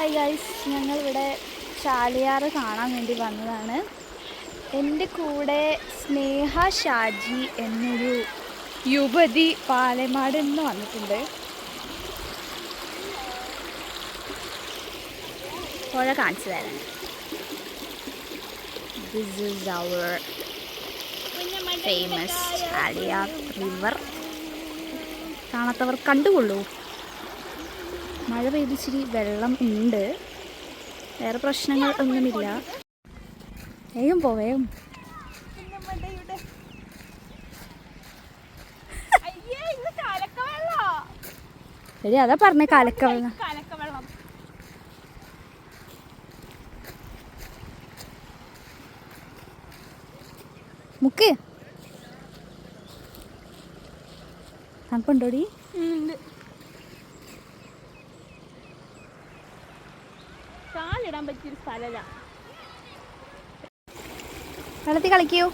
Hi guys, ഞങ്ങളിവിടെ ചാലിയാർ കാണാൻ വേണ്ടി വന്നതാണ്. എൻ്റെ കൂടെ സ്നേഹ ഷാജി എന്നൊരു യുവതി പാലമാട് നിന്ന് വന്നിട്ടുണ്ട്. പുഴ കാണിച്ചു തരാൻ. This is our famous Chaliyar river. കാണാത്തവർ കണ്ടുകൊള്ളൂ. മഴ പെയ്തിച്ചിരി വെള്ളം ഉണ്ട്, വേറെ പ്രശ്നങ്ങൾ ഒന്നുമില്ല. വേഗം പോവേം. ശരി, അതാ പറഞ്ഞ കലക്കവെള്ളം. മുക്ക് തണുപ്പുണ്ടോടി? കാലിടാൻ പറ്റിയൊരു സ്ഥലല്ല. വെള്ളത്തിൽ കളിക്കൂ.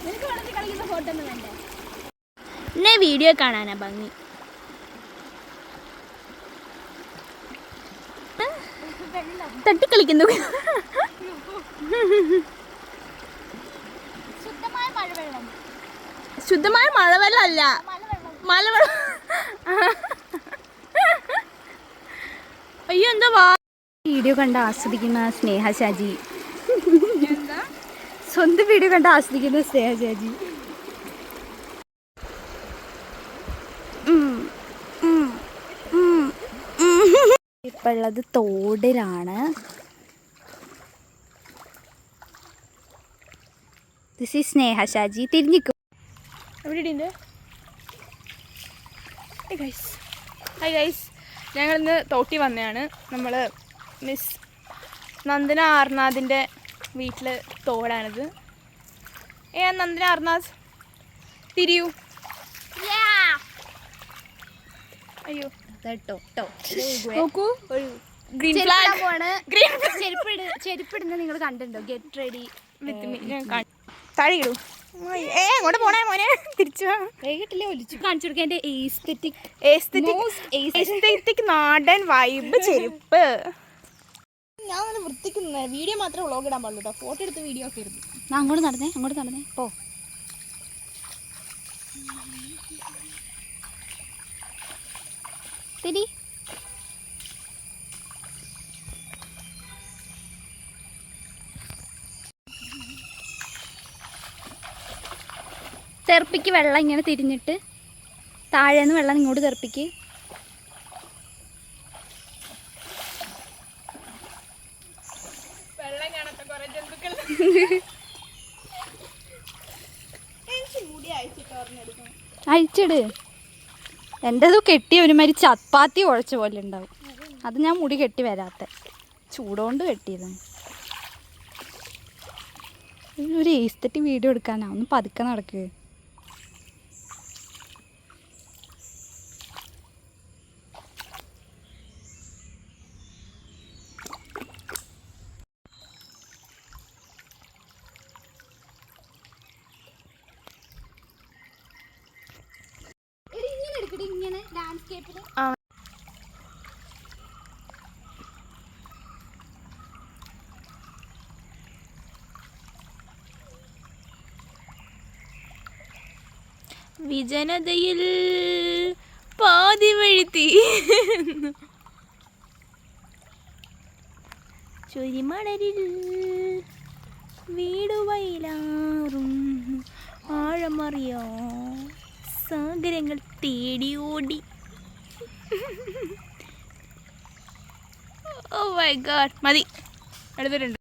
നിനക്ക് വെള്ളത്തിൽ കളിക്കുന്ന ഫോട്ടോ ഒന്നും വേണ്ടേ? എന്നെ വീഡിയോ കാണാനാ ഭംഗി. തട്ടിക്കളിക്കുന്നു. ശുദ്ധമായ മഴവെള്ളം അല്ല, മലവെള്ളം. അയ്യോ, എന്താ വീഡിയോ കണ്ട് ആസ്വദിക്കുന്ന സ്നേഹ ഷാജി. സ്വന്തം വീഡിയോ കണ്ട് ആസ്വദിക്കുന്ന സ്നേഹ ഷാജി. ഇപ്പം ഉള്ളത് തോടിലാണ്. ദിസ് ഈസ് സ്നേഹ ഷാജി. തിരിഞ്ഞിക്കും. എവിടെ? ഹായ് ഗൈസ്, ഞങ്ങളിന്ന് തോട്ടി വന്നതാണ്. നമ്മൾ മിസ് നന്ദന ആർനാഥിൻ്റെ വീട്ടിൽ തോടാണിത്. നന്ദന ആർനാഥ് തിരിയൂ. അയ്യോ, നോക്കൂ, ഗ്രീൻ ഫ്ലാഗ്. ചെരുപ്പിടുന്ന നിങ്ങൾ കണ്ടിട്ടുണ്ടോ? Get ready with me. ഞാൻ താഴെ ഇടൂ. അങ്ങോട്ട് പോണേ മോനെ, തിരിച്ചു വേഗത്തില്ലേ ഒലിച്ചു കാണിച്ചു കൊടുക്കാൻ. എസ്തെറ്റിക് നാടൻ വൈബ് ചെരുപ്പ്. ഞാൻ ഒന്ന് വൃത്തിക്കുന്ന വീഡിയോ മാത്രമേ വ്ളോഗ് ഇടാൻ പാടുള്ളൂ കേട്ടോ. ഫോട്ടോ എടുത്ത് വീഡിയോ ഒക്കെ ഇരുന്നു. അങ്ങോട്ട് നടന്നേ പോ. തിരി. തെറിപ്പിക്ക് വെള്ളം ഇങ്ങനെ തിരിഞ്ഞിട്ട് താഴേന്ന് വെള്ളം ഇങ്ങോട്ട് തെറിപ്പിക്ക്. അഴിച്ചിട്. എൻ്റെത് കെട്ടി ഒരുമാതിരി ചപ്പാത്തി ഉഴച്ച പോലെ ഉണ്ടാവും. അത് ഞാൻ മുടി കെട്ടി വരാത്ത ചൂടുകൊണ്ട് കെട്ടിയതാണ്. ഒരു എസ്തെറ്റിക് വീഡിയോ എടുക്കാനാ. ഒന്ന് പതുക്കെ നടക്ക്. ഇങ്ങനെ ലാൻഡ്സ്കേപ്പിൽ വിജനതയിൽ പാതി വഴുത്തി ചുരിമണരിൽ വീടുവയിലാറും ആഴമറിയോ സാഗരങ്ങൾ തേടി ഓടി. ഓ മൈ ഗോഡ്, മതി, എടുത്തിട്ടുണ്ട്.